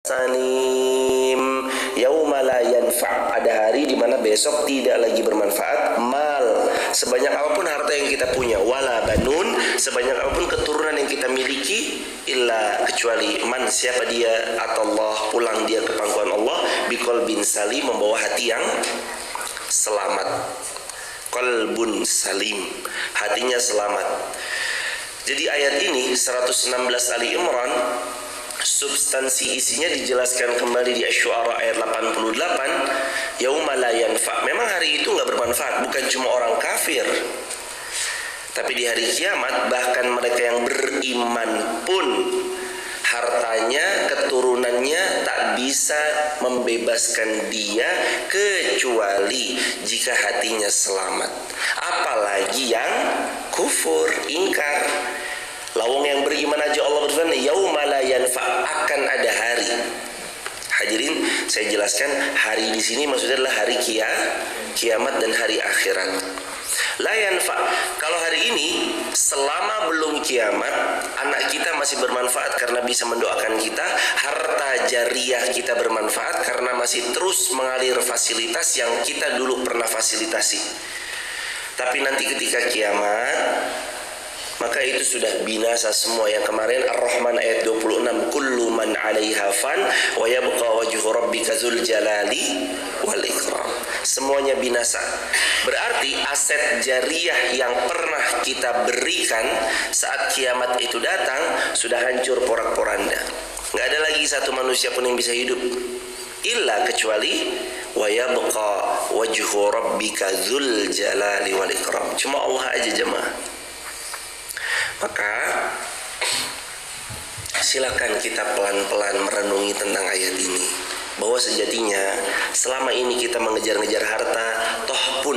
salim, yauma la yanfa', ada hari di mana besok tidak lagi bermanfaat mal, sebanyak apapun harta yang kita punya, wala banun, sebanyak apapun keturunan yang kita miliki, illa, kecuali man, siapa dia, atallah, pulang dia ke pangkuan Allah, biqalbin salim, membawa hati yang selamat. Qalbun salim, hatinya selamat. Jadi ayat ini 116 Ali Imran, substansi isinya dijelaskan kembali di Asy-Syu'ara ayat 88. Yauma la yanfa', memang hari itu nggak bermanfaat, bukan cuma orang kafir, tapi di hari kiamat bahkan mereka yang beriman pun hartanya, keturunannya tak bisa membebaskan dia kecuali jika hatinya selamat. Apalagi yang kufur, ingkar. Lawang yang beriman aja Allah berfirman, yauma la yanfa', akan ada hari. Hadirin, saya jelaskan hari di sini maksudnya adalah hari kiamat dan hari akhirat. La yanfa', kalau hari ini selama belum kiamat anak kita masih bermanfaat karena bisa mendoakan kita, harta jariyah kita bermanfaat karena masih terus mengalir fasilitas yang kita dulu pernah fasilitasi. Tapi nanti ketika kiamat, maka itu sudah binasa semua. Yang kemarin Ar-Rahman ayat 26, kullu man 'alaiha fan wa yabqa wajhu rabbika dzul jalali wal ikram. Semuanya binasa. Berarti aset jariyah yang pernah kita berikan saat kiamat itu datang sudah hancur porak-poranda. Enggak ada lagi satu manusia pun yang bisa hidup. Illa, kecuali wa yabqa wajhu rabbika dzul jalali wal ikram. Cuma Allah aja jemaah. Maka silakan kita pelan-pelan merenungi tentang ayat ini, bahwa sejatinya selama ini kita mengejar-ngejar harta, toh pun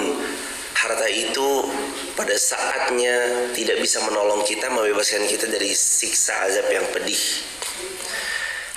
harta itu pada saatnya tidak bisa menolong kita, membebaskan kita dari siksa azab yang pedih.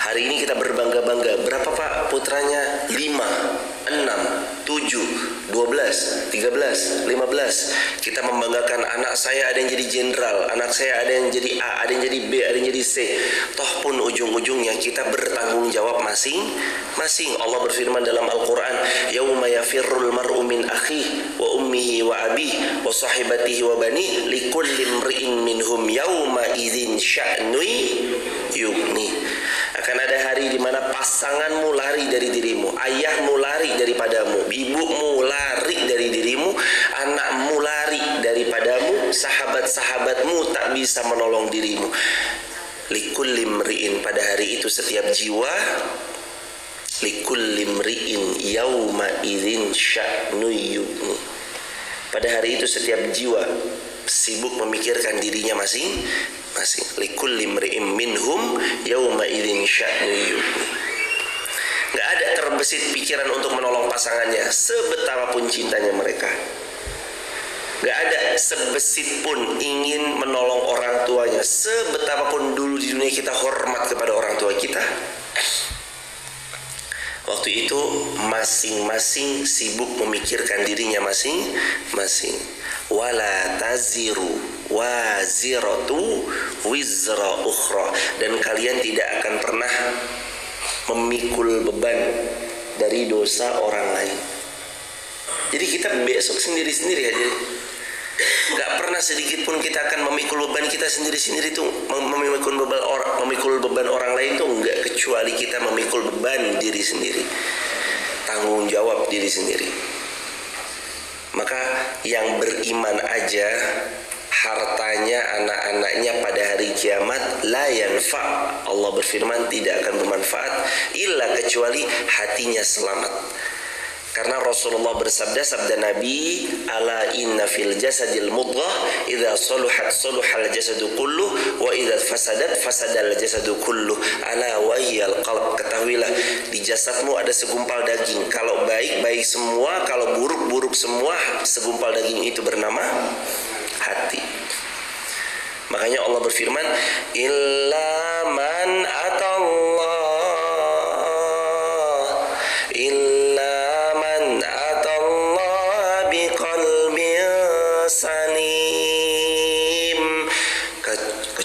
Hari ini kita berbangga-bangga, berapa Pak putranya? 5, 6, 7, 12, 13, 15. Kita membanggakan anak saya ada yang jadi jenderal, anak saya ada yang jadi A, ada yang jadi B, ada yang jadi C. Toh pun ujung-ujungnya kita bertanggung jawab masing-masing. Allah berfirman dalam Al-Quran, yauma yafirrul mar'u min akhihi wa ummihi wa abihi wa sahibatihi wa bani likulli imri'in minhum yauma idzin sya'nui yughni. Akan ada hari di mana pasanganmu lari dari dirimu, ayahmu lari daripadamu, ibumu lari dari dirimu, anakmu lari daripadamu, sahabat-sahabatmu tak bisa menolong dirimu. Likulli imri'in, pada hari itu setiap jiwa, likulli imri'in yauma idzin sya'nu yughni. Pada hari itu setiap jiwa sibuk memikirkan dirinya masing-masing. Likulli imri'in minhum yauma idzin sya'nu yughni. Enggak ada terbesit pikiran untuk menolong pasangannya sebetapapun cintanya mereka. Enggak ada sebesit pun ingin menolong orang tuanya sebetapapun dulu di dunia kita hormat kepada orang tua kita. Waktu itu masing-masing sibuk memikirkan dirinya masing-masing. Wala taziru waziratu wizra ukhra, dan kalian tidak akan pernah memikul beban dari dosa orang lain. Jadi kita besok sendiri-sendiri aja. Gak pernah sedikit pun kita akan memikul beban kita sendiri-sendiri tuh, memikul beban orang lain tuh enggak, kecuali kita memikul beban diri sendiri, tanggung jawab diri sendiri. Maka yang beriman aja hartanya, anak-anaknya pada hari kiamat la yanfa', Allah berfirman tidak akan bermanfaat illa, kecuali hatinya selamat. Karena Rasulullah bersabda, sabda Nabi, ala inna fil jasadil mudghah idza saluhat saluhal jasadu kullu wa idza fasadat fasadal jasadu kullu ala wa hiyal qalb. Ketahuilah, di jasadmu ada segumpal daging, kalau baik baik semua, kalau buruk buruk semua. Segumpal daging itu bernama hati. Makanya Allah berfirman, illa man atallah,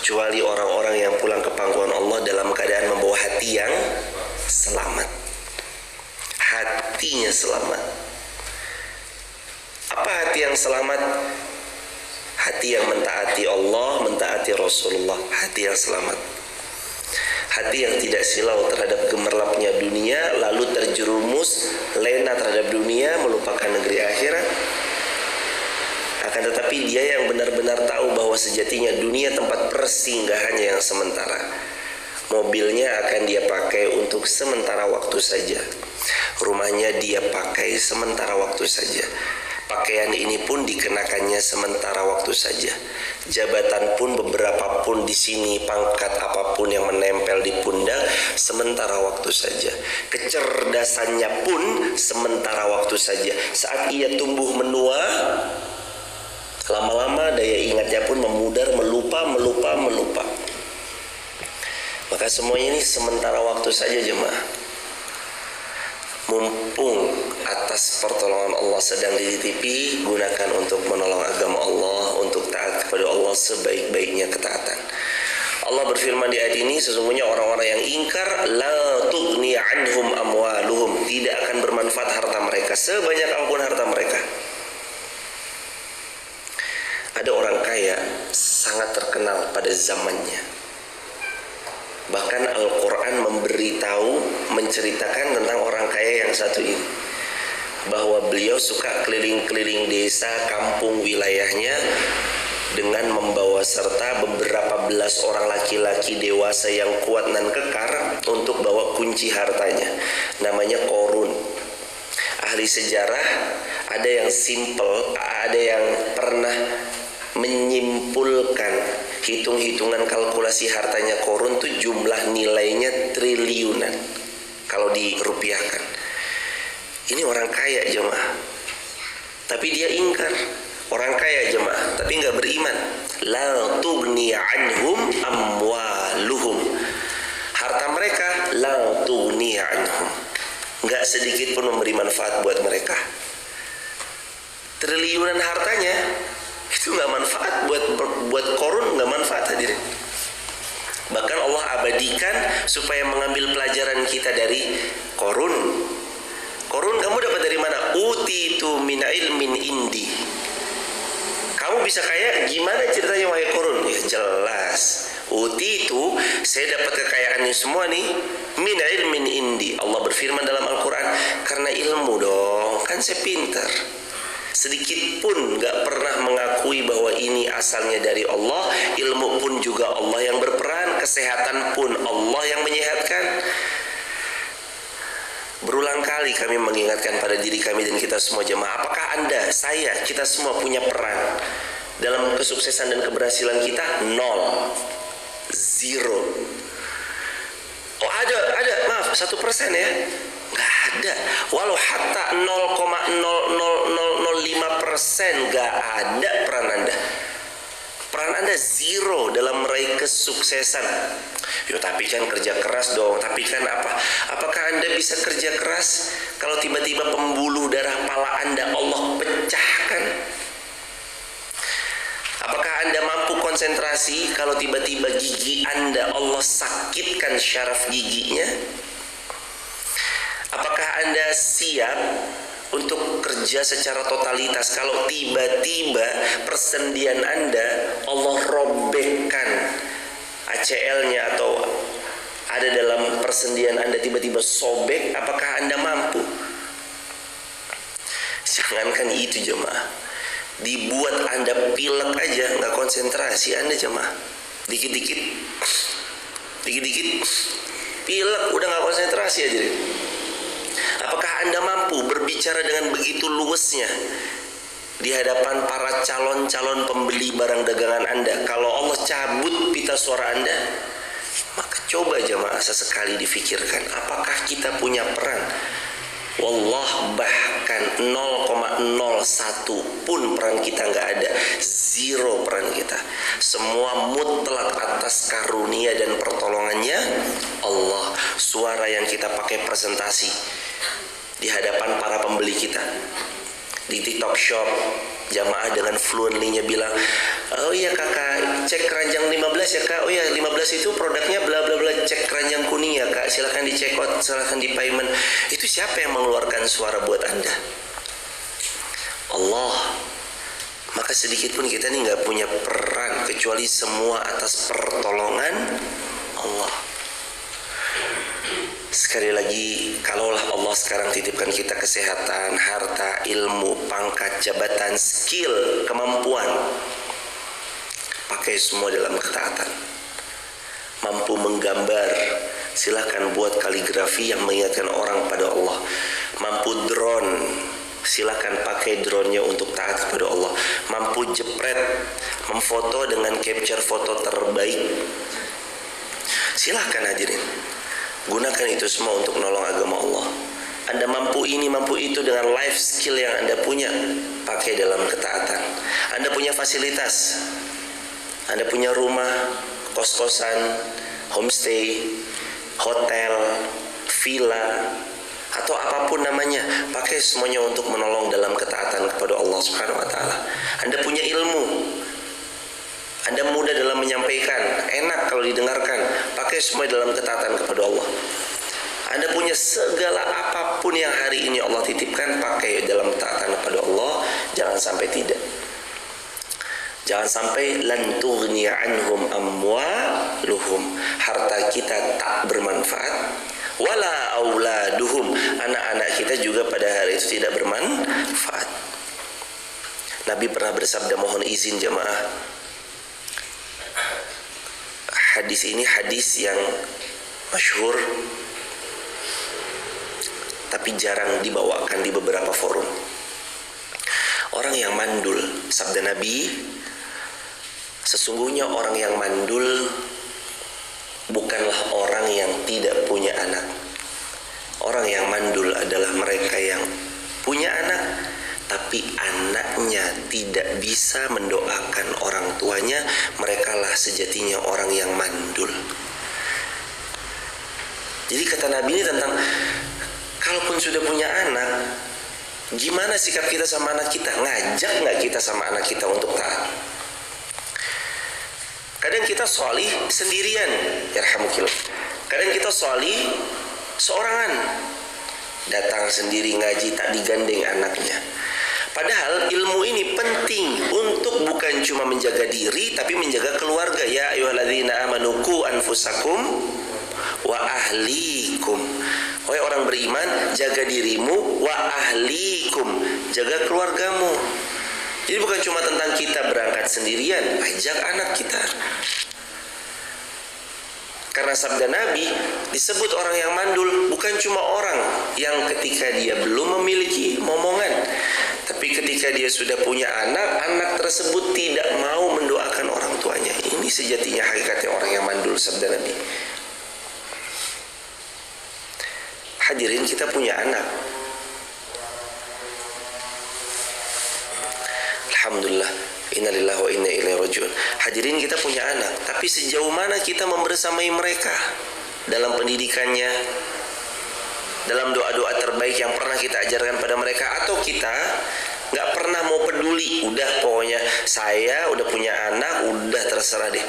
kecuali orang-orang yang pulang ke pangkuan Allah dalam keadaan membawa hati yang selamat. Hatinya selamat. Apa hati yang selamat? Hati yang mentaati Allah, mentaati Rasulullah. Hati yang selamat. Hati yang tidak silau terhadap gemerlapnya dunia, lalu terjerumus lena terhadap dunia, melupakan negeri akhirat. Akan tetapi dia yang benar-benar tahu bahwa sejatinya dunia tempat persinggahannya yang sementara. Mobilnya akan dia pakai untuk sementara waktu saja. Rumahnya dia pakai sementara waktu saja. Pakaian ini pun dikenakannya sementara waktu saja. Jabatan pun beberapa pun di sini, pangkat apapun yang menempel di pundak sementara waktu saja. Kecerdasannya pun sementara waktu saja. Saat ia tumbuh menua, lama-lama daya ingatnya pun memudar, melupa. Maka semuanya ini sementara waktu saja jemaah. Mumpung atas pertolongan Allah sedang dititipi, gunakan untuk menolong agama Allah, untuk taat kepada Allah sebaik-baiknya ketaatan. Allah berfirman di ayat ini, sesungguhnya orang-orang yang ingkar, la tughni anhum amwaluhum, tidak akan bermanfaat harta mereka, sebanyak apapun harta mereka. Ada orang kaya sangat terkenal pada zamannya. Bahkan Al-Quran memberitahu, menceritakan tentang orang kaya yang satu ini, bahwa beliau suka keliling-keliling desa, kampung, wilayahnya dengan membawa serta beberapa belas orang laki-laki dewasa yang kuat dan kekar untuk bawa kunci hartanya. Namanya Qorun. Ahli sejarah ada yang simple, ada yang pernah menyimpulkan hitung-hitungan kalkulasi hartanya Qorun tuh jumlah nilainya triliunan kalau dirupiahkan. Ini orang kaya jemaah, tapi dia ingkar. Orang kaya jemaah, tapi nggak beriman. La tughni anhum amwaluhum, harta mereka la tughni anhum, nggak sedikit pun memberi manfaat buat mereka. Triliunan hartanya itu nggak manfaat buat Qorun, nggak manfaat hadirin. Bahkan Allah abadikan supaya mengambil pelajaran kita dari Qorun. Qorun kamu dapat dari mana? Utitu min ilmin indi. Kamu bisa kaya gimana ceritanya wahai Qorun? Ya jelas. Utitu, saya dapat kekayaan ini semua nih min ilmin indi. Allah berfirman dalam Al-Quran, karena ilmu dong, kan saya pintar. Sedikit pun gak pernah mengakui bahwa ini asalnya dari Allah. Ilmu pun juga Allah yang berperan. Kesehatan pun Allah yang menyehatkan. Berulang kali kami mengingatkan pada diri kami dan kita semua jemaah, apakah Anda, saya, kita semua punya peran dalam kesuksesan dan keberhasilan kita? Nol, zero. Oh ada, maaf 1% ya. Gak ada. Walau hatta 0,00005% gak ada peran Anda. Peran Anda zero dalam meraih kesuksesan. Yo tapi kan kerja keras dong. Tapi kan apa? Apakah Anda bisa kerja keras kalau tiba-tiba pembuluh darah pala Anda Allah pecahkan? Apakah Anda mampu konsentrasi kalau tiba-tiba gigi Anda Allah sakitkan syaraf giginya? Apakah Anda siap untuk kerja secara totalitas kalau tiba-tiba persendian Anda Allah robekkan ACL-nya atau ada dalam persendian Anda tiba-tiba sobek? Apakah Anda mampu? Jangankan itu jemaah, dibuat Anda pilek aja nggak konsentrasi Anda jemaah. Dikit-dikit pilek udah nggak konsentrasi aja. Apakah Anda mampu berbicara dengan begitu luwesnya di hadapan para calon-calon pembeli barang dagangan Anda kalau Allah cabut pita suara Anda? Maka coba jemaah sesekali difikirkan, apakah kita punya peran? Wallah, bahkan 0,01 pun peran kita nggak ada, zero peran kita. Semua mutlak atas karunia dan pertolongannya Allah. Suara yang kita pakai presentasi di hadapan para pembeli kita di TikTok Shop, Jamaah dengan fluently-nya bilang, oh iya kakak, cek keranjang 15 ya kak. Oh iya 15 itu produknya bla bla bla, cek keranjang kuning ya kak, silakan di check out, silakan di payment. Itu siapa yang mengeluarkan suara buat Anda? Allah. Maka sedikit pun kita nih nggak punya peran, kecuali semua atas pertolongan Allah. Sekali lagi, kalaulah Allah sekarang titipkan kita kesehatan, harta, ilmu, pangkat, jabatan, skill, kemampuan, pakai semua dalam ketaatan. Mampu menggambar, silakan buat kaligrafi yang mengingatkan orang pada Allah. Mampu drone, silakan pakai drone-nya untuk taat kepada Allah. Mampu jepret, memfoto dengan capture foto terbaik, silakan hadirin. Gunakan itu semua untuk menolong agama Allah. Anda mampu ini, mampu itu dengan life skill yang Anda punya, pakai dalam ketaatan. Anda punya fasilitas, Anda punya rumah, kos-kosan, homestay, hotel, villa, atau apapun namanya, pakai semuanya untuk menolong dalam ketaatan kepada Allah Subhanahu wa taala. Anda punya ilmu, Anda mudah dalam menyampaikan, enak kalau didengarkan, pakai semua dalam ketaatan kepada Allah. Anda punya segala apapun yang hari ini Allah titipkan, pakai dalam ketaatan kepada Allah. Jangan sampai tidak. Jangan sampai lan tughniya anhum amwaluhum, harta kita tak bermanfaat, wala auladuhum, anak-anak kita juga pada hari itu tidak bermanfaat. Nabi pernah bersabda, mohon izin jamaah, hadis ini hadis yang masyhur tapi jarang dibawakan di beberapa forum. Orang yang mandul, sabda Nabi, sesungguhnya orang yang mandul bukanlah orang yang tidak punya anak. Orang yang mandul adalah mereka yang punya anak tapi anaknya tidak bisa mendoakan orang tuanya. Merekalah sejatinya orang yang mandul. Jadi kata Nabi ini tentang, kalaupun sudah punya anak, gimana sikap kita sama anak kita? Ngajak nggak kita sama anak kita untuk taat? Kadang kita sholih sendirian, yarhamukillah. Kadang kita sholih seorangan, datang sendiri ngaji, tak digandeng anaknya. Padahal ilmu ini penting untuk bukan cuma menjaga diri, tapi menjaga keluarga. Ya ayyuhalladzina amanu qu anfusakum wa ahlikum. Wahai orang beriman, jaga dirimu, wa ahlikum, jaga keluargamu. Jadi bukan cuma tentang kita berangkat sendirian, ajak anak kita. Karena sabda Nabi, disebut orang yang mandul bukan cuma orang yang ketika dia belum memiliki momongan, tapi ketika dia sudah punya anak, anak tersebut tidak mau mendoakan orang tuanya. Ini sejatinya hakikatnya orang yang mandul, sabda Nabi. Hadirin, kita punya anak. Alhamdulillah, innalillahi wa inna ilaihi rajiun. Hadirin, kita punya anak, tapi sejauh mana kita membersamai mereka dalam pendidikannya, dalam doa-doa terbaik yang pernah kita ajarkan pada mereka, atau kita nggak pernah mau peduli, udah pokoknya saya udah punya anak, udah terserah deh.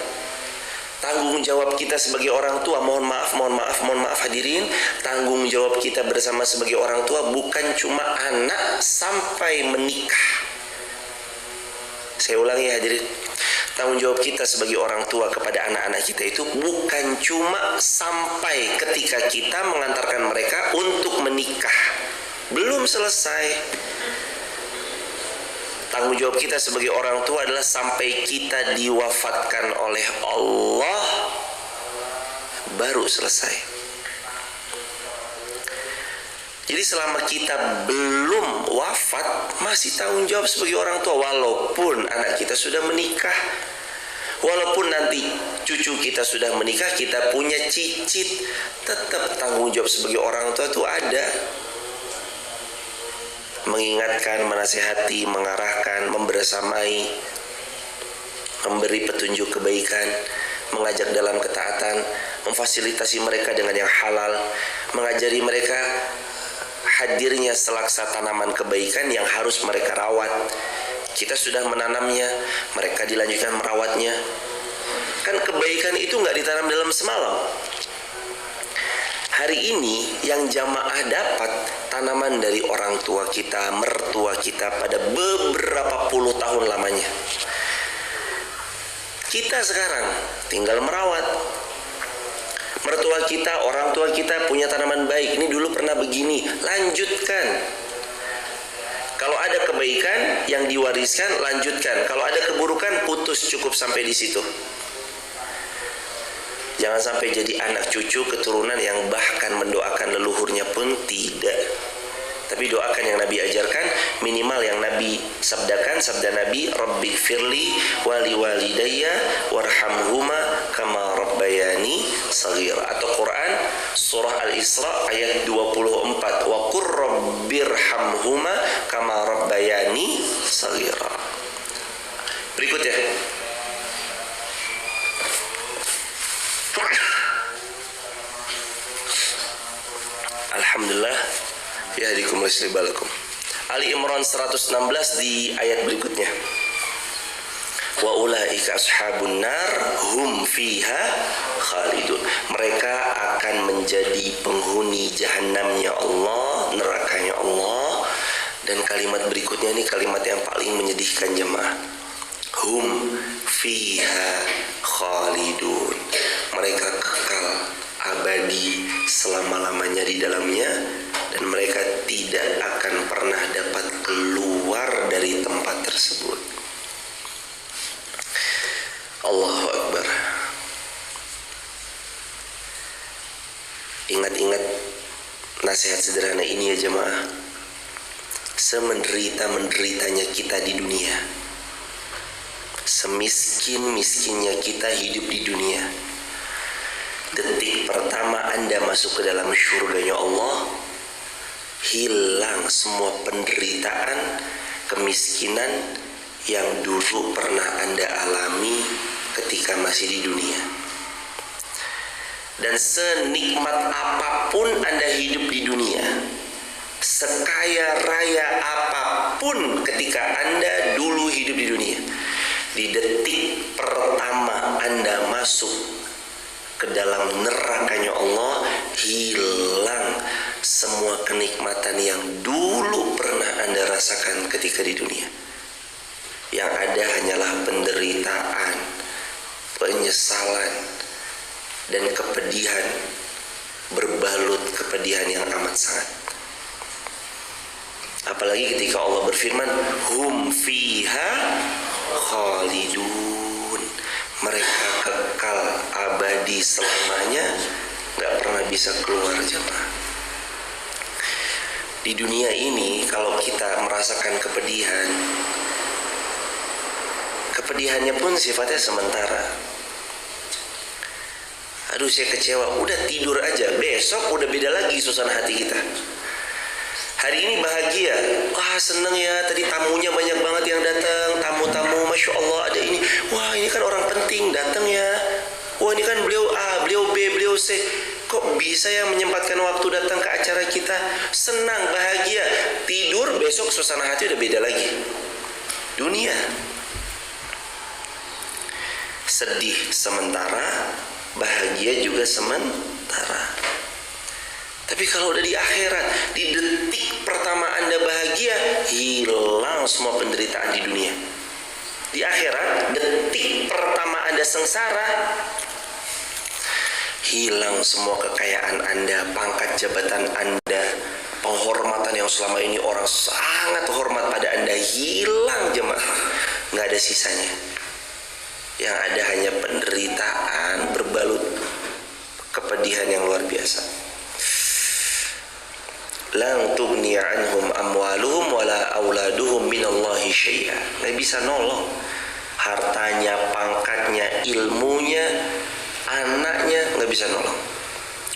Tanggung jawab kita sebagai orang tua, mohon maaf hadirin, tanggung jawab kita bersama sebagai orang tua bukan cuma anak sampai menikah. Saya ulangi hadirin, tanggung jawab kita sebagai orang tua kepada anak-anak kita itu bukan cuma sampai ketika kita mengantarkan mereka untuk menikah. Belum selesai. Tanggung jawab kita sebagai orang tua adalah sampai kita diwafatkan oleh Allah, baru selesai. Jadi selama kita belum wafat, masih tanggung jawab sebagai orang tua. Walaupun anak kita sudah menikah, walaupun nanti cucu kita sudah menikah, kita punya cicit, tetap tanggung jawab sebagai orang tua itu ada. Mengingatkan, menasihati, mengarahkan, membersamai, memberi petunjuk kebaikan, mengajak dalam ketaatan, memfasilitasi mereka dengan yang halal, mengajari mereka hadirnya selaksa tanaman kebaikan yang harus mereka rawat. kita sudah menanamnya, mereka dilanjutkan merawatnya. Kan kebaikan itu nggak ditanam dalam semalam. Hari ini yang jamaah dapat tanaman dari orang tua kita, mertua kita pada beberapa puluh tahun lamanya. Kita sekarang tinggal merawat. Mertua kita, orang tua kita punya tanaman baik. Ini dulu pernah begini, lanjutkan. Kalau ada kebaikan yang diwariskan, lanjutkan. Kalau ada keburukan, putus, cukup sampai di situ. Jangan sampai jadi anak cucu keturunan yang bahkan mendoakan leluhurnya pun tidak. Tapi doakan yang Nabi ajarkan, minimal yang Nabi sabdakan, sabda Nabi, Rabbighfirli wali walidayya warhamhuma kama rabbayani shaghira. Atau Quran surah Al-Isra ayat 24, wa qur rabbirhamhuma kama rabbayani shaghira. Berikutnya, alhamdulillah, yahdikum lisribalakum. Ali Imran 116 di ayat berikutnya, wa ulaika ashabun nar hum fiha khalidun. Mereka akan menjadi penghuni jahanamnya Allah, nerakanya Allah. Dan kalimat berikutnya ini kalimat yang paling menyedihkan jemaah. Hum fiha khalidun. Mereka kekal abadi selama-lamanya di dalamnya, dan mereka tidak akan pernah dapat keluar dari tempat tersebut. Allahu Akbar. Ingat-ingat nasihat sederhana ini ya jemaah. Semenderita-menderitanya kita di dunia, semiskin-miskinnya kita hidup di dunia, detik pertama Anda masuk ke dalam syurganya Allah, hilang semua penderitaan, kemiskinan yang dulu pernah Anda alami ketika masih di dunia. Dan senikmat apapun Anda hidup di dunia, sekaya raya apapun ketika Anda dulu hidup di dunia, di detik pertama Anda masuk ke dalam nerakanya Allah, hilang semua kenikmatan yang dulu pernah Anda rasakan ketika di dunia. Yang ada hanyalah penderitaan, penyesalan, dan kepedihan, berbalut kepedihan yang amat sangat. Apalagi ketika Allah berfirman, hum fiha khalidun. Mereka kekal abadi selamanya, gak pernah bisa keluar jemaah. Di dunia ini kalau kita merasakan kepedihan, kepedihannya pun sifatnya sementara. Aduh saya kecewa, udah tidur aja, besok udah beda lagi suasana hati kita. Hari ini bahagia, wah seneng ya, tadi tamunya banyak banget yang datang, tamu-tamu, Masya Allah ada ini, wah ini kan orang penting datang ya, wah ini kan beliau A, beliau B, beliau C, kok bisa ya menyempatkan waktu datang ke acara kita, senang, bahagia. Tidur, besok suasana hati udah beda lagi. Dunia sedih sementara, bahagia juga sementara. Tapi kalau udah di akhirat, di detik pertama Anda bahagia, hilang semua penderitaan di dunia. Di akhirat, detik pertama Anda sengsara, hilang semua kekayaan Anda, pangkat jabatan Anda, penghormatan yang selama ini orang sangat hormat pada Anda, hilang jemaah, nggak ada sisanya. Yang ada hanya penderitaan berbalut kepedihan yang luar biasa. Lang tughni anhum amwaluhum wala auladuhum minallahi syai'a. Nggak bisa nolong hartanya, pangkatnya, ilmunya, anaknya, nggak bisa nolong.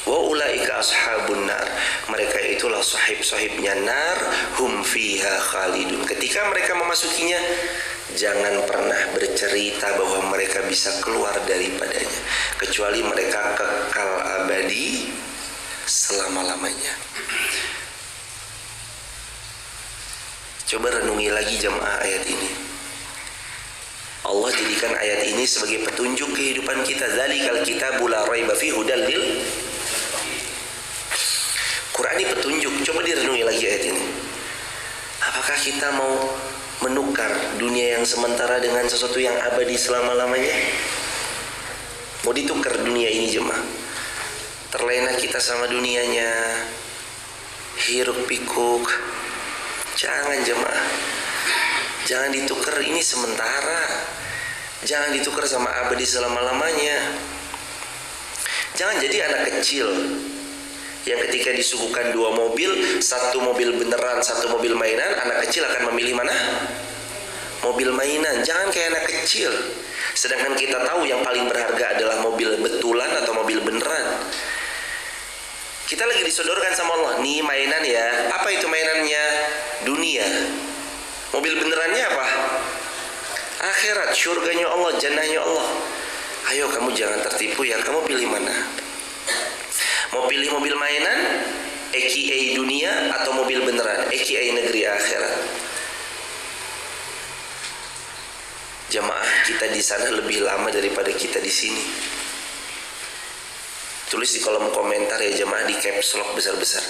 Wa ulaika ashabun nar. Mereka itulah sahib-sahibnya nar, hum fiha khalidun. Ketika mereka memasukinya, jangan pernah bercerita bahwa mereka bisa keluar daripadanya, kecuali mereka kekal abadi selama-lamanya. Coba renungi lagi jemaah ayat ini. Allah jadikan ayat ini sebagai petunjuk kehidupan kita. Dzalikal kitabu la raiba fihi hudal lil. Quran ini petunjuk. Coba direnungi lagi ayat ini. Apakah kita mau menukar dunia yang sementara dengan sesuatu yang abadi selama-lamanya? Mau ditukar dunia ini jemaah? Terlena kita sama dunianya, hiruk pikuk. Jangan jemaah. Jangan ditukar, ini sementara. Jangan ditukar sama abadi selama-lamanya. Jangan jadi anak kecil yang ketika disuguhkan dua mobil, satu mobil beneran, satu mobil mainan, anak kecil akan memilih mana? Mobil mainan. Jangan kayak anak kecil. Sedangkan kita tahu yang paling berharga adalah mobil betulan atau mobil beneran. Kita lagi disodorkan sama Allah, nih mainan ya. Apa itu mainannya? Dunia. Mobil benerannya apa? Akhirat, syurganya Allah, jannahnya Allah. Ayo kamu jangan tertipu ya, kamu pilih mana? Mau pilih mobil mainan, aka dunia, atau mobil beneran, aka negeri akhirat? Jamaah, kita di sana lebih lama daripada kita di sini. Tulis di kolom komentar ya jamaah, di caps lock besar-besar.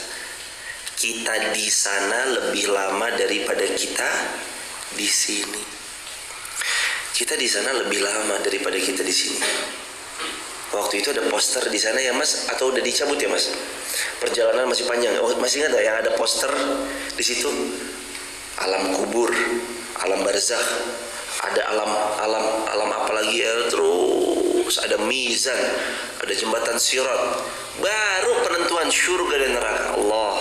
Kita di sana lebih lama daripada kita di sini. Kita di sana lebih lama daripada kita di sini. Waktu itu ada poster di sana ya mas, atau udah dicabut ya mas? Perjalanan masih panjang. Oh, masih ingat gak yang ada poster di situ? Alam kubur, alam barzakh, ada alam apa lagi ya? Terus ada mizan, ada jembatan sirat, baru penentuan surga dan neraka. Allah.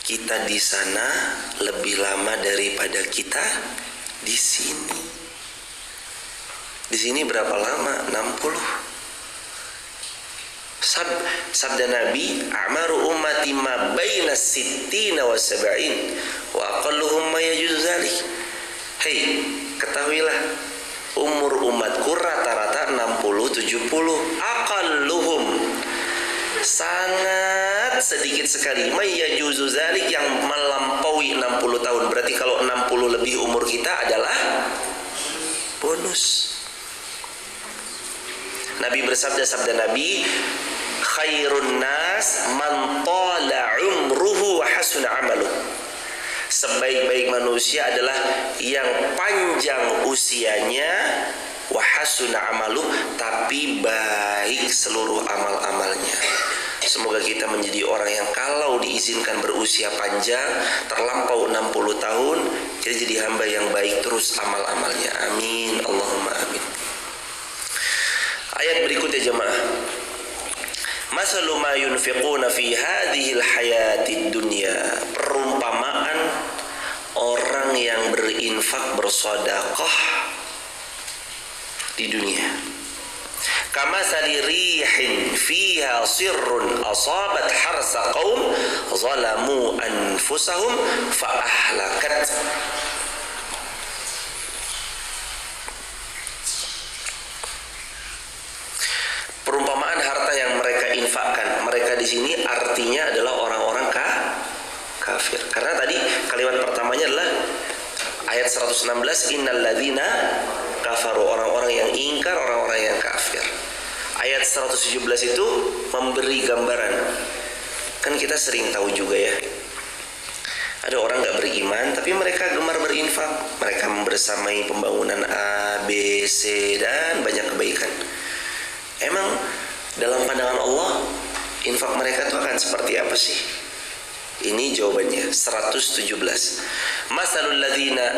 Kita di sana lebih lama daripada kita di sini. Di sini berapa lama? 60. Sabda Nabi, "A'maru ummati ma baina sittina wa sab'in wa aqalluhum ma yajuzu dzalik." Hei, ketahuilah, umur umatku rata-rata 60-70. Aqalluhum, sangat sedikit sekali, may yajuzu dzalik, yang melampaui 60 tahun. Berarti kalau 60 lebih umur kita adalah bonus. Nabi bersabda, sabda Nabi, khairun nas man tala umruhu wa hasuna amaluh. Sebaik-baik manusia adalah yang panjang usianya, wa hasuna amaluh, tapi baik seluruh amal-amalnya. Semoga kita menjadi orang yang kalau diizinkan berusia panjang, terlampau 60 tahun, kita jadi hamba yang baik terus amal-amalnya. Amin, Allahumma amin. Ayat berikutnya jemaah. Masalu ma yunfiquna fi hadhil hayatid dunya. Perumpamaan orang yang berinfak, bersedekah di dunia. Kama salirihin fiha sirrun asabat harsa qaum zalamu anfusahum fa ahlakat. Perumpamaan harta yang mereka infakkan. Mereka di sini artinya adalah orang-orang kafir. Karena tadi kalimat pertamanya adalah ayat 116, innal ladzina kafaru, orang-orang yang ingkar, orang-orang yang kafir. Ayat 117 itu memberi gambaran. Kan kita sering tahu juga ya, ada orang gak beriman tapi mereka gemar berinfak. Mereka membersamai pembangunan A, B, C, dan banyak kebaikan. Emang dalam pandangan Allah infak mereka itu akan seperti apa sih? Ini jawabannya 117.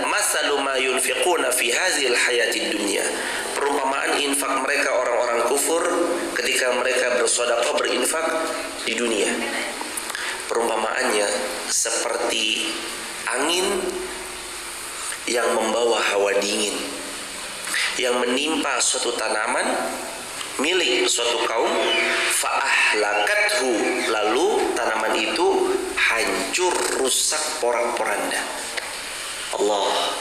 Masalu ma yunfiquna fi hadzal hayatid dunya. Perumpamaan infak mereka orang-orang kufur ketika mereka bersedekah, berinfak di dunia. Perumpamaannya seperti angin yang membawa hawa dingin yang menimpa suatu tanaman milik suatu kaum, fa'ahlakathu, lalu tanaman itu hancur, rusak, porak-poranda. Allah.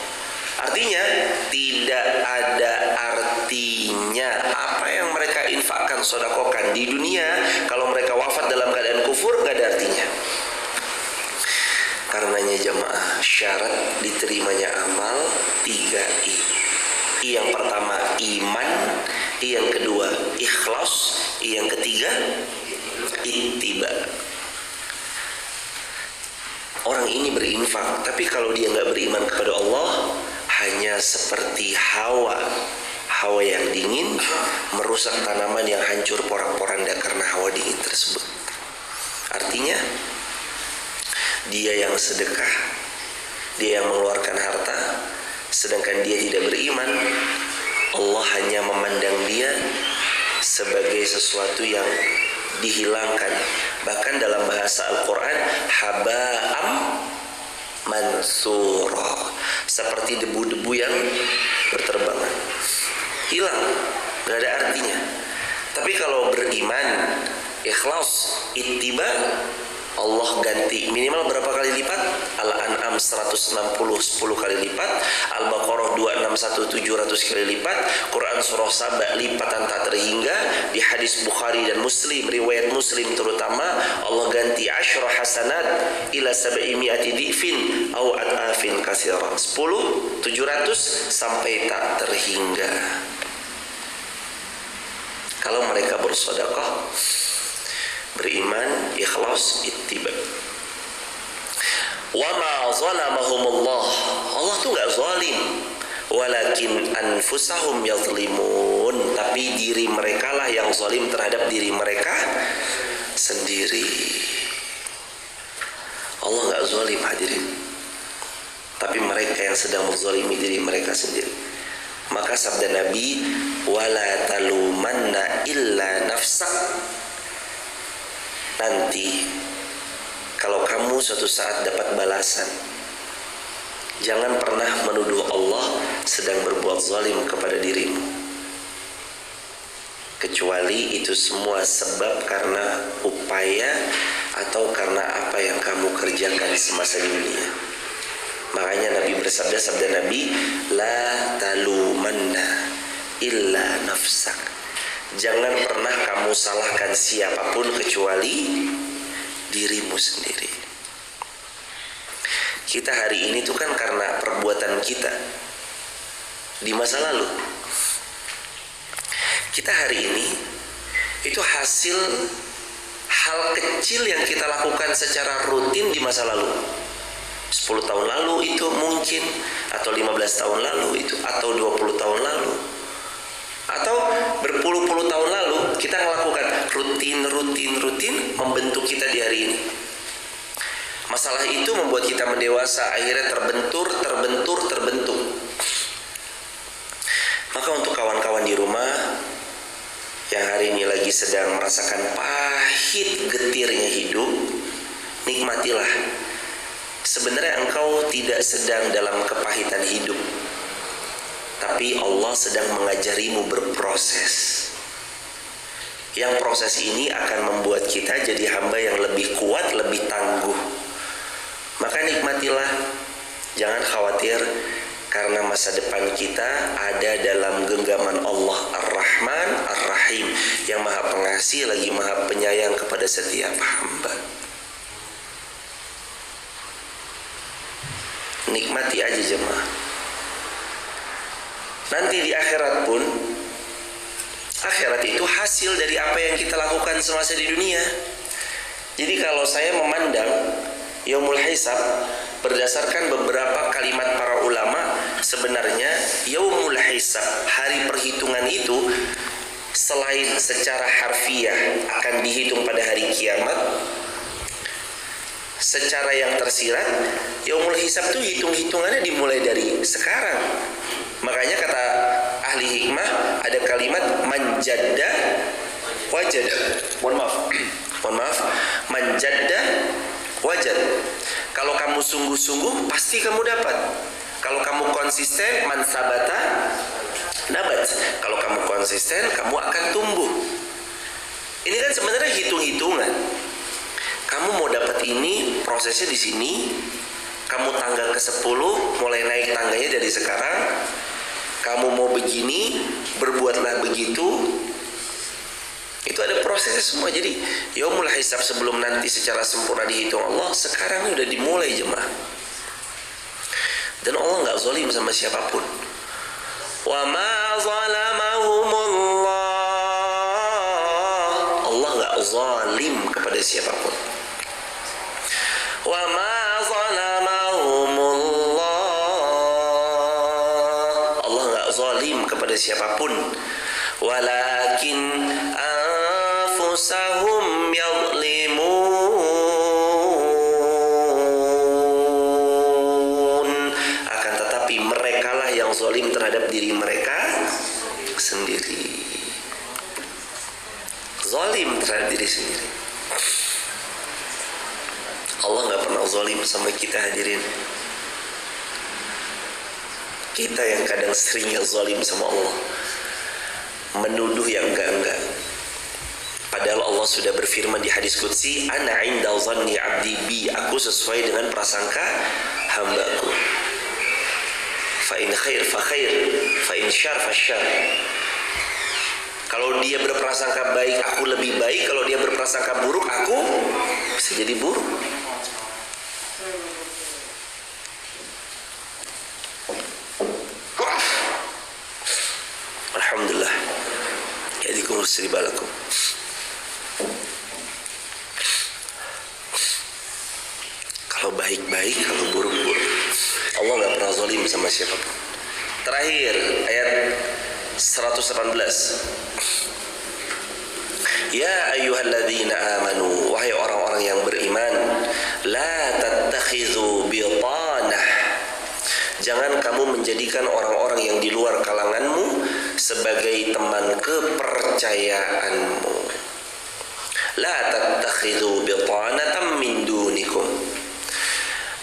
Artinya tidak ada artinya apa yang mereka infakkan, sedekahkan di dunia, kalau mereka wafat dalam keadaan kufur, gak ada artinya. Karenanya jamaah, syarat diterimanya amal 3 I. I yang pertama iman, I yang kedua ikhlas, I yang ketiga ittiba. Orang ini berinfak, tapi kalau dia nggak beriman kepada Allah, hanya seperti hawa yang dingin merusak tanaman yang hancur porak-poranda karena hawa dingin tersebut. Artinya dia yang sedekah, dia yang mengeluarkan harta, sedangkan dia tidak beriman, Allah hanya memandang dia sebagai sesuatu yang dihilangkan. Bahkan dalam bahasa Al-Quran, haba'am mansura, seperti debu-debu yang berterbangan, hilang, gak ada artinya. Tapi kalau beriman, ikhlas, ittiba, Allah ganti minimal berapa kali lipat? Al-An'am 160 10 kali lipat, Al-Baqarah 261 700 kali lipat, Quran surah Saba lipatan tak terhingga. Di hadis Bukhari dan Muslim, riwayat Muslim terutama, Allah ganti 10 hasanat ila 700 dhifin au at'afin katsira, 10 700 sampai tak terhingga. Kalau mereka bersedekah, beriman, ikhlas, ittiba. Wa ma zalamahumullah, Allah tuh gak zalim, walakin anfusahum yazlimun, tapi diri mereka lah yang zalim terhadap diri mereka sendiri. Allah gak zalim hadirin, tapi mereka yang sedang menzalimi diri mereka sendiri. Maka sabda Nabi, wala talumanna illa nafsak, nanti kalau kamu suatu saat dapat balasan, jangan pernah menuduh Allah sedang berbuat zalim kepada dirimu, kecuali itu semua sebab karena upaya atau karena apa yang kamu kerjakan semasa di dunia. Makanya Nabi bersabda, sabda Nabi, la talumanna illa nafsak, jangan pernah kamu salahkan siapapun kecuali dirimu sendiri. Kita hari ini tuh kan karena perbuatan kita di masa lalu. Kita hari ini itu hasil hal kecil yang kita lakukan secara rutin di masa lalu. 10 tahun lalu itu mungkin, atau 15 tahun lalu itu, atau 20 tahun lalu, atau berpuluh-puluh tahun lalu kita melakukan rutin membentuk kita di hari ini. Masalah itu membuat kita mendewasa, akhirnya terbentur. Maka untuk kawan-kawan di rumah yang hari ini lagi sedang merasakan pahit getirnya hidup, nikmatilah. Sebenarnya engkau tidak sedang dalam kepahitan hidup, tapi Allah sedang mengajarimu berproses. Yang proses ini akan membuat kita jadi hamba yang lebih kuat, lebih tangguh. Maka nikmatilah, jangan khawatir, karena masa depan kita ada dalam genggaman Allah Ar-Rahman Ar-Rahim, yang maha pengasih lagi maha penyayang kepada setiap hamba. Nikmati aja jemaah. Nanti di akhirat pun, akhirat itu hasil dari apa yang kita lakukan semasa di dunia. Jadi kalau saya memandang Yaumul Hisab berdasarkan beberapa kalimat para ulama, sebenarnya Yaumul Hisab, hari perhitungan itu, selain secara harfiah akan dihitung pada hari kiamat, secara yang tersirat Yaumul Hisab itu hitung-hitungannya dimulai dari sekarang. Makanya kata ahli hikmah ada kalimat manjadda wajad. Mohon maaf, manjadda wajad. Kalau kamu sungguh-sungguh pasti kamu dapat. Kalau kamu konsisten, mansabata nabat. Kalau kamu konsisten, kamu akan tumbuh. Ini kan sebenarnya hitung-hitungan. Kamu mau dapat ini, prosesnya di sini. Kamu tangga ke-10, mulai naik tangganya dari sekarang. Kamu mau begini, berbuatlah begitu. Itu ada prosesnya semua. Jadi yaumul hisab sebelum nanti secara sempurna dihitung Allah, sekarang udah dimulai jemaah. Dan Allah nggak zalim sama siapapun. Wa ma zalamahumullah. Allah nggak zalim kepada siapapun. Wa ma zalamahumullah. Allah nggak zalim kepada siapapun. Walakin anfusahum yadlimun. Akan tetapi merekalah yang zalim terhadap diri mereka sendiri. Zalim terhadap diri sendiri. Allah nggak pernah zalim sama kita, hadirin. Kita yang kadang seringnya zalim sama Allah, menuduh yang enggak-enggak. Padahal Allah sudah berfirman di hadis qudsi, ana inda dhanni 'abdi bi, aku sesuai dengan prasangka hambaku. Fa in khair fa khair, fa in syarr fa syarr. Kalau dia berprasangka baik, aku lebih baik. Kalau dia berprasangka buruk, aku bisa jadi buruk. Alhamdulillah. Yadikum siribalakum. Kalau baik-baik, kalau buruk-buruk. Allah nggak pernah zalim sama siapapun. Terakhir ayat 118. Ya ayyuhalladzina amanu, wahai orang-orang yang beriman, la tattakhidhu bitanah. Jangan kamu menjadikan orang-orang yang di luar kalanganmu sebagai teman kepercayaanmu. La tattakhidhu bitanatan min dunikum.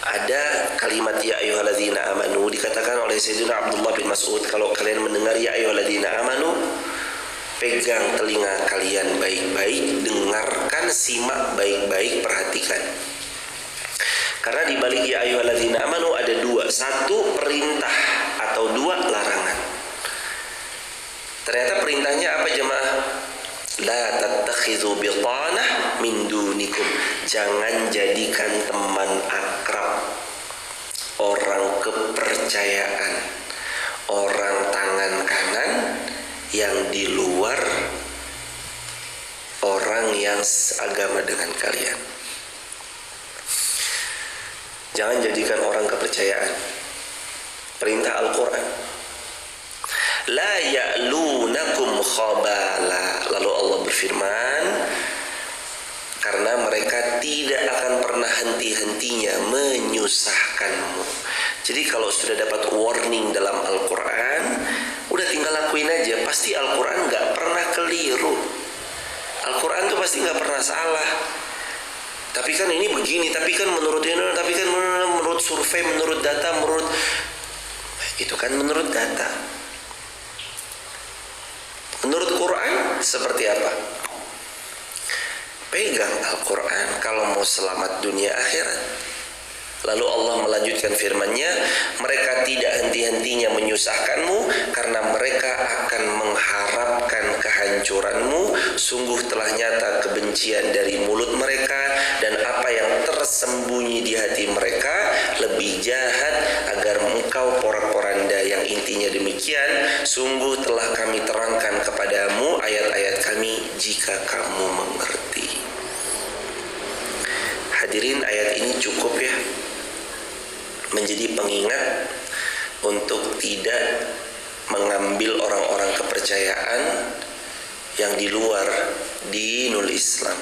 Ada kalimat ya ayyuhalladzina amanu dikatakan oleh Sayyidina Abdullah bin Mas'ud, kalau kalian mendengar ya ayyuhalladzina amanu, pegang telinga kalian baik-baik, dengarkan, simak baik-baik, perhatikan. Karena di balik ya ayyuhalladzina amanu ada dua, satu perintah atau dua larangan. Ternyata perintahnya apa jemaah? La tattakhidhu bitanah min dunikum. Jangan jadikan teman akrab, orang kepercayaan, orang tangan kanan yang di luar orang yang seagama dengan kalian. Jangan jadikan orang kepercayaan. Perintah Al-Quran. La ya'lunakum khabala. Lalu Allah berfirman, karena mereka tidak akan pernah henti-hentinya menyusahkanmu. Jadi kalau sudah dapat warning dalam Al-Quran, udah tinggal lakuin aja. Pasti Al-Quran gak pernah keliru. Al-Quran tuh pasti gak pernah salah. Tapi kan ini begini, tapi kan menurut ini, tapi kan menurut survei, menurut data, itu kan menurut data. Menurut Quran seperti apa? Pegang Al-Quran kalau mau selamat dunia akhirat. Lalu Allah melanjutkan firman-Nya, mereka tidak henti-hentinya menyusahkanmu karena mereka akan mengharapkan kehancuranmu. Sungguh telah nyata kebencian dari mulut mereka dan apa yang tersembunyi di hati mereka lebih jahat agar engkau porak-poranda. Yang intinya demikian, sungguh telah kami terangkan kepadamu ayat-ayat kami jika kamu mengerti. Hadirin, ayat ini cukup ya menjadi pengingat untuk tidak mengambil orang-orang kepercayaan yang di luar dinul Islam.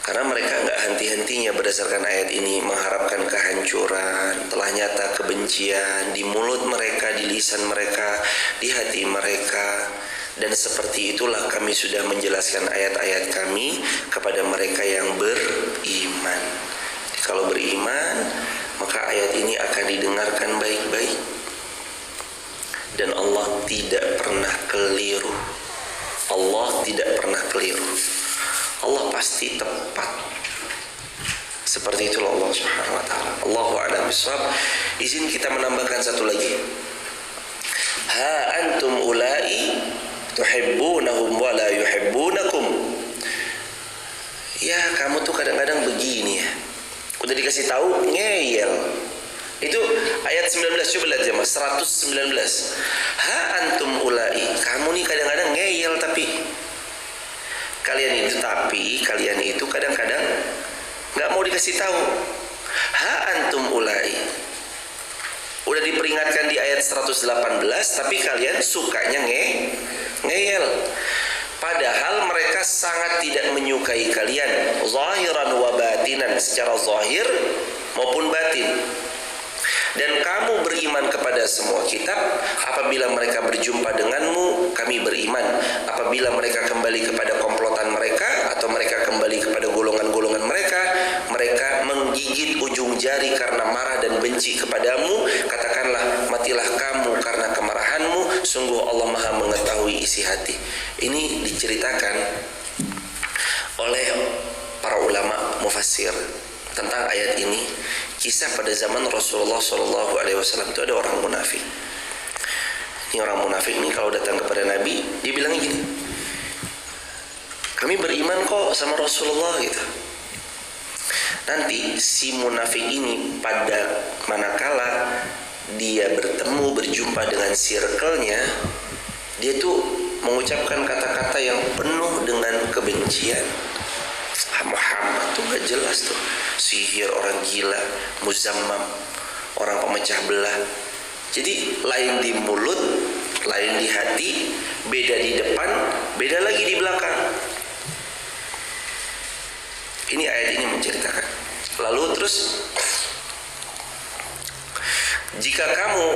Karena mereka nggak henti-hentinya berdasarkan ayat ini mengharapkan kehancuran. Telah nyata kebencian di mulut mereka, di lisan mereka, di hati mereka. Dan seperti itulah kami sudah menjelaskan ayat-ayat kami kepada mereka yang beriman. Kalau beriman, maka ayat ini akan didengarkan baik-baik. Dan Allah tidak pernah keliru. Allah tidak pernah keliru. Allah pasti tepat. Seperti itulah Allah Subhanahu wa taala. Allahu a'lam bishawab. Izin kita menambahkan satu lagi. Ha antum ulai tuhibbunahum wa la yuhibbunakum. Ya, kamu tuh kadang-kadang begini ya. Udah dikasih tahu ngeyel. Itu ayat 19, coba lihat jemaah 119. Ha antum ulai, kamu nih kadang-kadang ngeyel kalian itu kadang-kadang nggak mau dikasih tahu. Ha antum ulai. Udah diperingatkan di ayat 118, tapi kalian sukanya ngeyel. Padahal mereka sangat tidak menyukai kalian, zahiran wa batinan, secara zahir maupun batin. Dan kamu beriman kepada semua kitab. Apabila mereka berjumpa denganmu, kami beriman. Apabila mereka kembali kepada komplotan mereka, atau mereka kembali kepada golongan-golongan mereka, mereka menggigit ujung jari karena marah dan benci kepadamu. Katakanlah, matilah kamu karena kemarahanmu. Sungguh Allah Maha mengetahui isi hati. Ini diceritakan oleh para ulama mufassir tentang ayat ini. Kisah pada zaman Rasulullah SAW itu ada orang munafik. Ini orang munafik ini kalau datang kepada Nabi, dia bilang gini, kami beriman kok sama Rasulullah gitu. Nanti si munafik ini pada manakala dia berjumpa dengan circle-nya, dia tuh mengucapkan kata-kata yang penuh dengan kebencian. Muhammad tuh gak jelas tuh, sihir, orang gila, muzammam, orang pemecah belah. Jadi lain di mulut, lain di hati, beda di depan, beda lagi di belakang. Ini ayat ini menceritakan. Lalu terus, jika kamu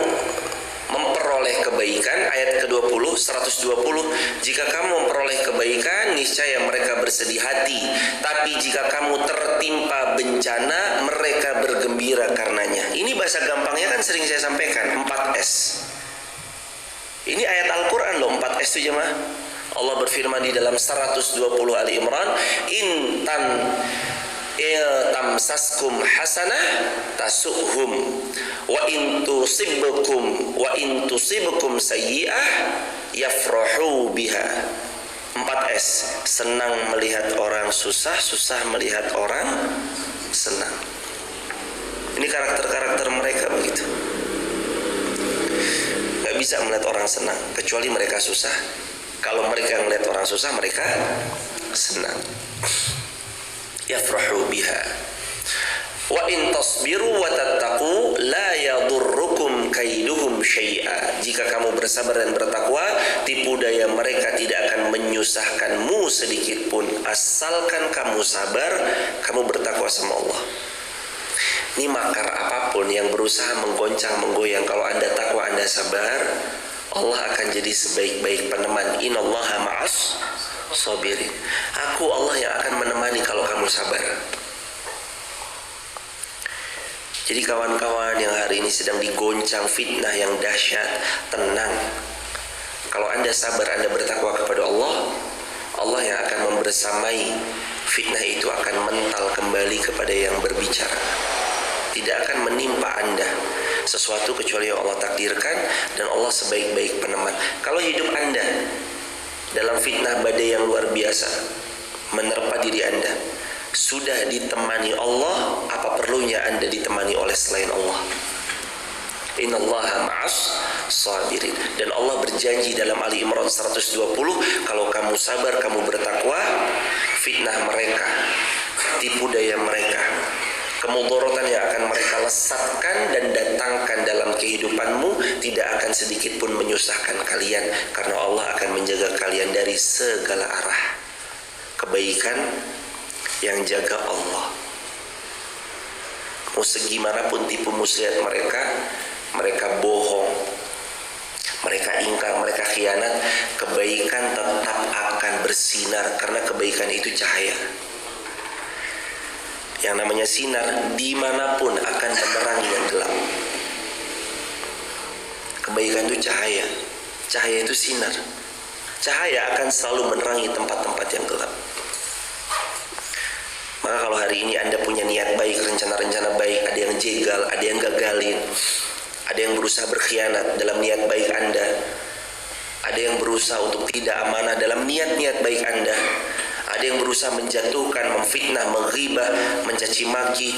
memperoleh kebaikan, ayat ke-20, 120, jika kamu memperoleh kebaikan, niscaya mereka bersedih hati. Tapi jika kamu tertimpa bencana, mereka bergembira karenanya. Ini bahasa gampangnya kan sering saya sampaikan, 4S. Ini ayat Al-Quran loh, 4S itu jemaah. Allah berfirman di dalam 120 Ali Imran, tamsaskum hasanah tasuhum wa in tusibkum sayyi'ah yafrahu biha. 4S, senang melihat orang susah, susah melihat orang senang. Ini karakter-karakter mereka begitu. Gak bisa melihat orang senang kecuali mereka susah. Kalau mereka melihat orang susah, mereka senang. Yafrahu biha. Wa in tasbiru wa tattaqu la yadurrukum kaiduhum syai'a. Jika kamu bersabar dan bertakwa, tipu daya mereka tidak akan menyusahkanmu sedikit pun, asalkan kamu sabar, kamu bertakwa sama Allah. Ini makar apapun yang berusaha menggoncang menggoyang, kalau Anda takwa, Anda sabar, Allah akan jadi sebaik-baik peneman. Innallaha ma'as sabirin. Aku Allah yang akan menemani kalau kamu sabar. Jadi kawan-kawan yang hari ini sedang digoncang fitnah yang dahsyat, tenang. Kalau Anda sabar, Anda bertakwa kepada Allah, Allah yang akan membersamai. Fitnah itu akan mental kembali kepada yang berbicara. Tidak akan menimpa Anda sesuatu kecuali yang Allah takdirkan, dan Allah sebaik-baik peneman. Kalau hidup Anda dalam fitnah badai yang luar biasa menerpa diri Anda, sudah ditemani Allah, apa perlunya Anda ditemani oleh selain Allah? Innallaha ma'as sabirin. Dan Allah berjanji dalam Ali Imran 120, kalau kamu sabar, kamu bertakwa, fitnah mereka, tipu daya mereka, kemudorotan yang akan mereka lesatkan dan datangkan dalam kehidupanmu tidak akan sedikit pun menyusahkan kalian, karena Allah akan menjaga kalian dari segala arah. Kebaikan yang jaga Allah. Mau segimanapun tipu muslihat mereka, mereka bohong, mereka ingkar, mereka khianat, kebaikan tetap akan bersinar, karena kebaikan itu cahaya. Yang namanya sinar dimanapun akan menerangi yang gelap. Kebaikan itu cahaya, cahaya itu sinar. Cahaya akan selalu menerangi tempat-tempat yang gelap. Maka kalau hari ini Anda punya niat baik, rencana-rencana baik, ada yang jegal, ada yang gagalin, ada yang berusaha berkhianat dalam niat baik Anda, Ada yang berusaha untuk tidak amanah dalam niat-niat baik Anda. Ada yang berusaha menjatuhkan, memfitnah, menghibah, mencaci maki,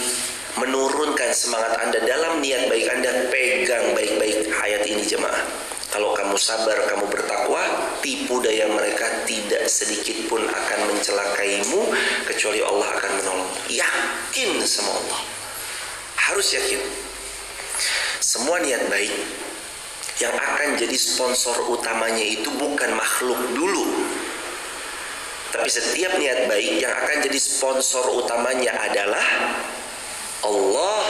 menurunkan semangat Anda dalam niat baik Anda. Pegang baik-baik ayat ini jemaah. Kalau kamu sabar, kamu bertakwa, tipu daya mereka tidak sedikit pun akan mencelakaimu, kecuali Allah akan menolong. Yakin sama Allah. Harus yakin. Semua niat baik yang akan jadi sponsor utamanya itu bukan makhluk dulu, tapi setiap niat baik yang akan jadi sponsor utamanya adalah Allah,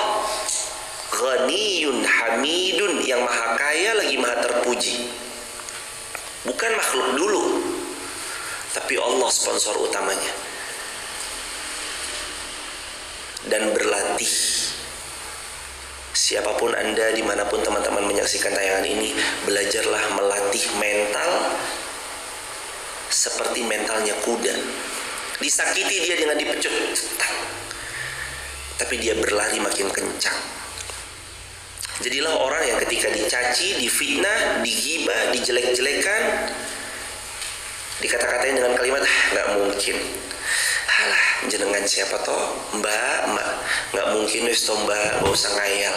Ghaniyun Hamidun, yang maha kaya lagi maha terpuji. Bukan makhluk dulu, tapi Allah sponsor utamanya. Dan berlatih. Siapapun Anda, dimanapun teman-teman menyaksikan tayangan ini, belajarlah melatih mental seperti mentalnya kuda. Disakiti dia dengan dipecut, tapi dia berlari makin kencang. Jadilah orang yang ketika dicaci, difitnah, digibah, dijelek-jelekan, dikata-katain dengan kalimat nggak mungkin, halah jenengan siapa toh mbak, nggak mungkin wis toh mbak, gak usah ngayal.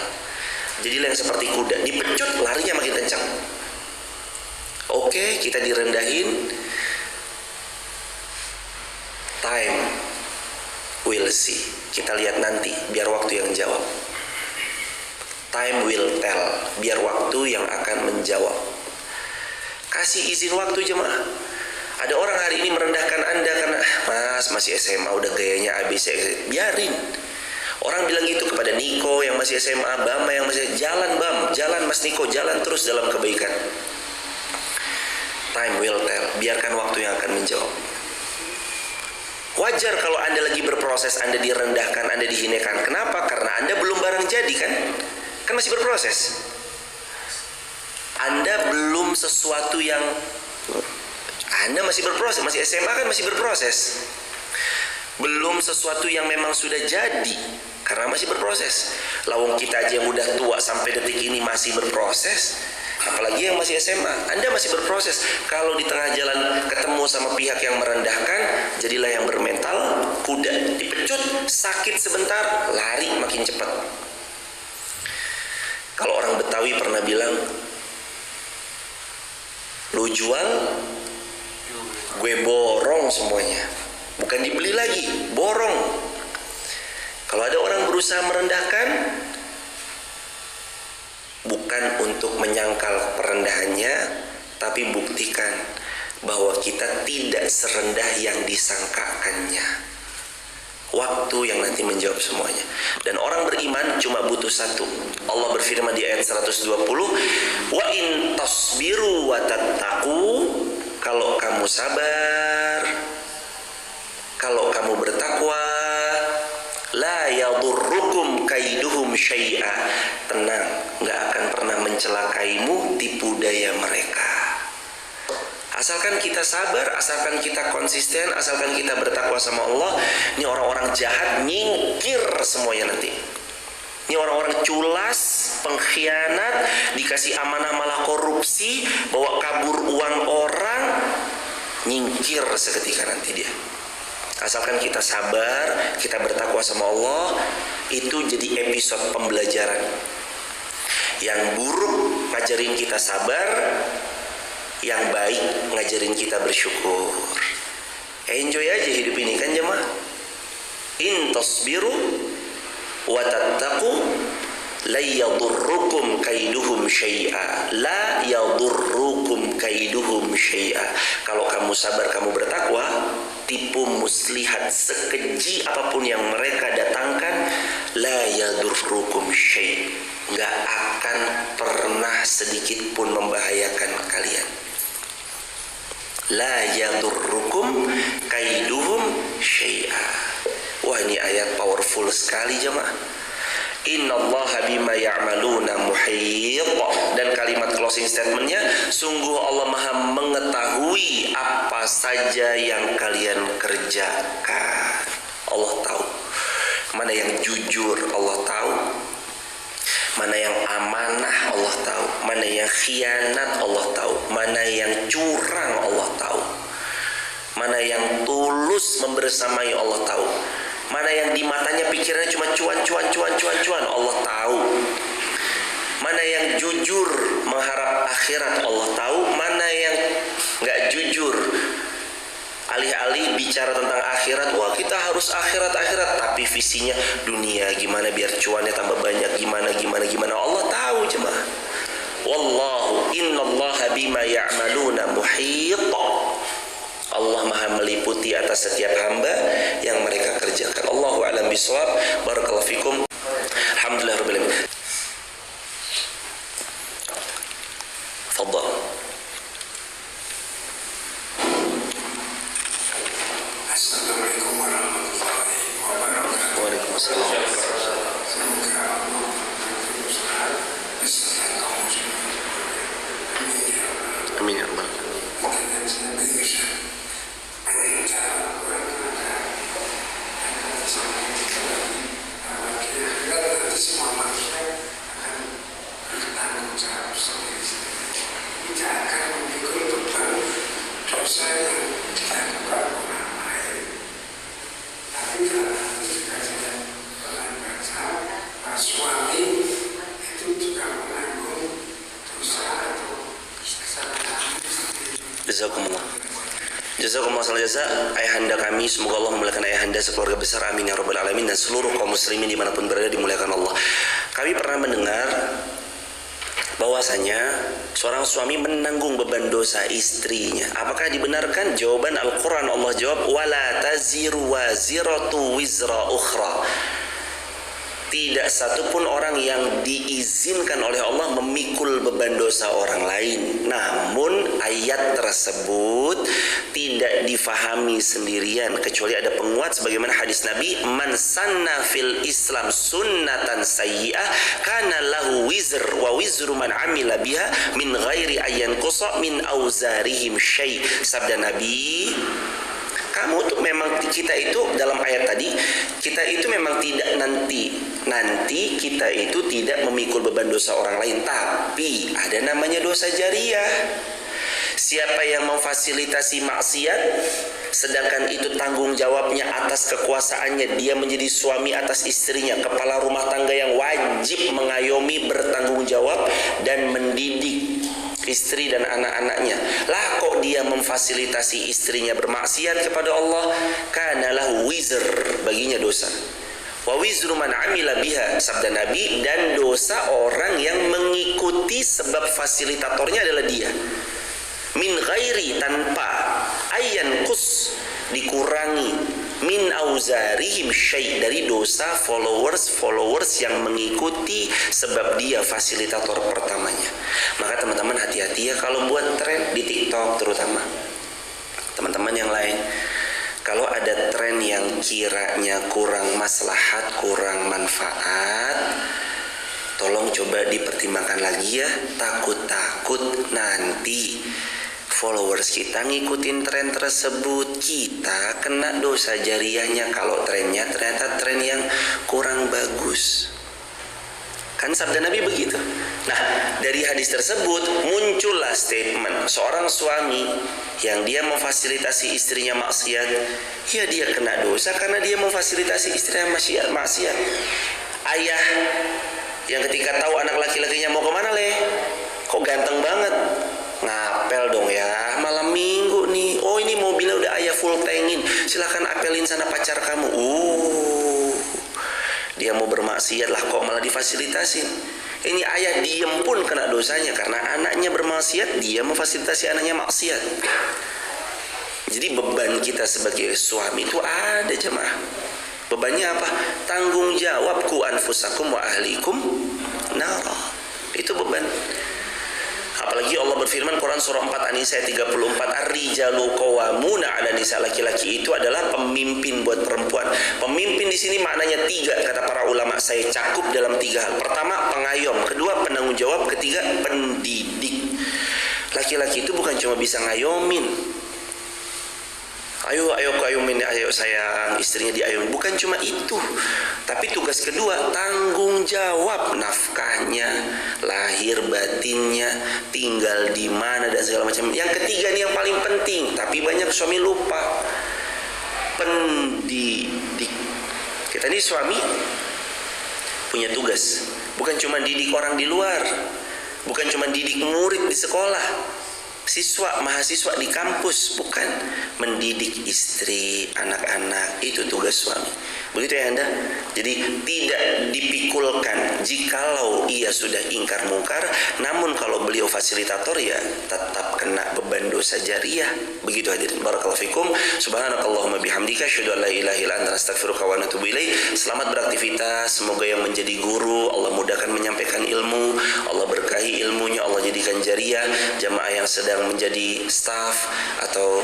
Jadilah yang seperti kuda, dipecut larinya makin kencang. Oke, kita direndahin, time will see, kita lihat nanti, biar waktu yang jawab. Time will tell, biar waktu yang akan menjawab. Kasih izin waktu jemaah. Ada orang hari ini merendahkan Anda karena mas masih SMA udah gayanya ABC. Biarin. Orang bilang gitu kepada Niko yang masih SMA, Bama yang masih, jalan Bam, jalan Mas Niko, jalan terus dalam kebaikan. Time will tell, biarkan waktu yang akan menjawab. Wajar kalau Anda lagi berproses, Anda direndahkan, Anda dihinakan. Kenapa? Karena Anda belum barang jadi kan? Kan masih berproses. Anda belum sesuatu yang, Anda masih berproses, masih SMA kan masih berproses. Belum sesuatu yang memang sudah jadi, karena masih berproses. Lawang kita aja yang udah tua sampai detik ini masih berproses, apalagi yang masih SMA. Anda masih berproses. Kalau di tengah jalan ketemu sama pihak yang merendahkan, jadilah yang bermental kuda. Dipecut, sakit sebentar, lari makin cepat. Kalau orang Betawi pernah bilang, lu jual, gue borong semuanya. Bukan dibeli lagi, borong. Kalau ada orang berusaha merendahkan, bukan untuk menyangkal perendahannya, tapi buktikan bahwa kita tidak serendah yang disangkakannya. Waktu yang nanti menjawab semuanya. Dan orang beriman cuma butuh satu. Allah berfirman di ayat 120, wa in tasbiru wa tattaqu, kalau kamu sabar, kalau kamu bertakwa, la yadurrukum kaiduhum syai'a, tenang, gak akan pernah mencelakaimu tipu daya mereka. Asalkan kita sabar, asalkan kita konsisten, asalkan kita bertakwa sama Allah, ini orang-orang jahat nyingkir semuanya nanti. Ini orang-orang culas, pengkhianat, dikasih amanah malah korupsi, bawa kabur uang orang, nyingkir seketika nanti dia. Asalkan kita sabar, kita bertakwa sama Allah, itu jadi episode pembelajaran. Yang buruk ngajarin kita sabar, yang baik ngajarin kita bersyukur. Enjoy aja hidup ini kan jemaah. In tasbiru wa tattaqu la yadurrukum kaiduhum syai'a. La yadurrukum kaiduhum syai'a. Kalau kamu sabar, kamu bertakwa, tipu muslihat sekeji apapun yang mereka datangkan, la yadurrukum syai', nggak akan pernah sedikit pun membahayakan kalian. La yadurrukum kaiduhum syai'a. Wah, ini ayat powerful sekali jemaah. Innallaha bima ya'maluna muhit. Dan kalimat closing statementnya, sungguh Allah maha mengetahui apa saja yang kalian kerjakan. Allah tahu mana yang jujur, Allah tahu Mana yang amanah Allah tahu, mana yang khianat Allah tahu, mana yang curang Allah tahu, mana yang tulus membersamai Allah tahu, mana yang di matanya pikirannya cuma cuan Allah tahu, mana yang jujur mengharap akhirat Allah tahu, mana yang nggak jujur alih-alih bicara tentang akhirat, wah kita harus akhirat, tapi visinya dunia, gimana biar cuannya tambah banyak, gimana Allah tahu jemaah. Wallahu innallaha bima ya'maluna muhit. Allah maha meliputi atas setiap hamba yang mereka kerjakan. Allahu a'lam bishawab. Barakallahu fikum. Alhamdulillah rabbil alamin. Fadhal. Assalamualaikum warahmatullahi wabarakatuh. Waalaikumsalam. Semoga Allah berusaha kesehatan kaum muslimin. Amin ya rabbal alamin. Dan saya bisa semua manusia akan bertanggung jawab sendiri-sendiri. Tidak akan memikul beban dosa yang dilakukan orang lain. Tapi dalam hal juga saya pernah baca bahwa suami itu juga menanggung dosa atau kesalahan sendiri. Jazakumullah. Jazakumullah khairan jazak ayahanda kami, semoga Allah memuliakan ayahanda sekeluarga besar, amin ya rabbal alamin, dan seluruh kaum muslimin dimanapun berada dimuliakan Allah. Kami pernah mendengar bahwasanya seorang suami menanggung beban dosa istrinya. Apakah dibenarkan? Jawaban Al-Quran, Allah jawab, wala taziru waziratu wizra ukhra. Tidak satupun orang yang diizinkan oleh Allah memikul beban dosa orang lain. Namun ayat tersebut tidak difahami sendirian, kecuali ada penguat sebagaimana hadis Nabi, man sanna fil Islam sunnatan sayyi'ah kana lahu wizr wa wizru man amila biha min ghairi ayyan qusa min auzarihim syai'. Sabda Nabi, kamu tuh memang, kita itu dalam ayat tadi, kita itu memang tidak nanti kita itu tidak memikul beban dosa orang lain, tapi ada namanya dosa jariah. Siapa yang memfasilitasi maksiat, sedangkan itu tanggung jawabnya atas kekuasaannya, dia menjadi suami atas istrinya, kepala rumah tangga yang wajib mengayomi, bertanggung jawab dan mendidik istri dan anak-anaknya. Lah kok dia memfasilitasi istrinya bermaksiat kepada Allah, kana lahu wizr, baginya dosa. Wa wizru man amila biha, sabda Nabi, dan dosa orang yang mengikuti sebab fasilitatornya adalah dia. Min ghairi, tanpa, ayyan kus, dikurangi, min auzarihim syai', dari dosa followers yang mengikuti sebab dia fasilitator pertamanya. Maka teman-teman hati-hati ya kalau buat tren di TikTok, terutama teman-teman yang lain, kalau ada tren yang kiranya kurang maslahat, kurang manfaat, tolong coba dipertimbangkan lagi ya. Takut-takut nanti followers kita ngikutin tren tersebut, kita kena dosa jariahnya kalau trennya ternyata tren yang kurang bagus. Kan sabda Nabi begitu. Nah, dari hadis tersebut muncullah statement seorang suami yang dia memfasilitasi istrinya maksiat, ya dia kena dosa karena dia memfasilitasi istrinya maksiat. Ayah yang ketika tahu anak laki-lakinya mau kemana, kok ganteng banget, ngapel dong ya, malam minggu nih, oh ini mobilnya udah ayah full tankin, silahkan apelin sana pacar kamu. Dia mau bermaksiat lah, kok malah difasilitasin. Ini ayah diem pun kena dosanya karena anaknya bermaksiat, dia memfasilitasi anaknya maksiat. Jadi beban kita sebagai suami itu ada jemaah. Bebannya apa? Tanggung jawab ku anfusakum wa ahlikum nara. Itu beban. Apalagi Allah berfirman Quran surah 4 An-Nisa 34, ar-rijalu qawwamuna 'ala nisa, laki-laki itu adalah pemimpin buat perempuan. Pemimpin di sini maknanya 3 kata para ulama, saya cakup dalam 3 hal. Pertama, pengayom, kedua penanggung jawab, ketiga pendidik. Laki-laki itu bukan cuma bisa ngayomin. ayo sayang, istrinya diayun. Bukan cuma itu, tapi tugas kedua, tanggung jawab nafkahnya, lahir batinnya, tinggal di mana dan segala macam. Yang ketiga nih yang paling penting, tapi banyak suami lupa, pendidik. Kita ini suami punya tugas, bukan cuma didik orang di luar, bukan cuma didik murid di sekolah, siswa, mahasiswa di kampus, bukan, mendidik istri, anak-anak, itu tugas suami. Begitu ya Anda? Jadi tidak dipikulkan jikalau ia sudah ingkar mungkar, namun kalau beliau fasilitator ya tetap kena beban dosa jariah. Begitu hadirin. Barakallahu fikum. Subhanakallahumma bihamdika asyhadu an la ilaha illa anta astaghfiruka wa atubu ilaik. Selamat beraktivitas. Semoga yang menjadi guru Allah mudahkan menyampaikan ilmu, Allah berkahi ilmunya, Allah jadikan jariah. Jamaah yang sedang menjadi staf atau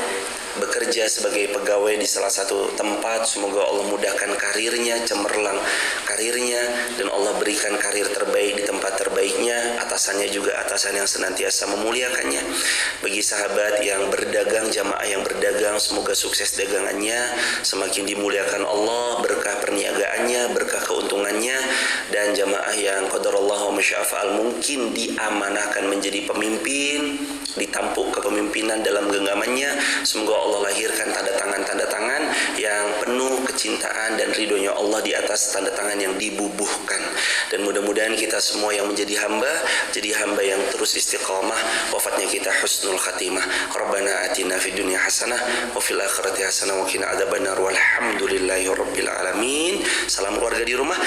bekerja sebagai pegawai di salah satu tempat, semoga Allah mudahkan karirnya, cemerlang karirnya, dan Allah berikan karir terbaik di tempat terbaiknya, atasannya juga atasan yang senantiasa memuliakannya. Bagi sahabat yang berdagang, jamaah yang berdagang, semoga sukses dagangannya, semakin dimuliakan Allah, berkah perniagaannya, berkah keuntungannya. Dan jamaah yang qadarallahu wa masya'afa'al mungkin diamanahkan menjadi pemimpin, ditampuk kepemimpinan dalam genggamannya, semoga Allah lahirkan tanda tangan yang penuh kecintaan dan ridhonya Allah di atas tanda tangan yang dibubuhkan. Dan mudah-mudahan kita semua yang menjadi hamba, jadi hamba yang terus istiqamah, wafatnya kita husnul khatimah. Rabbana atina fid dunya hasanah wa fil akhirati hasanah wa qina adzabannar walhamdulillahi rabbil alamin. Salam keluarga di rumah.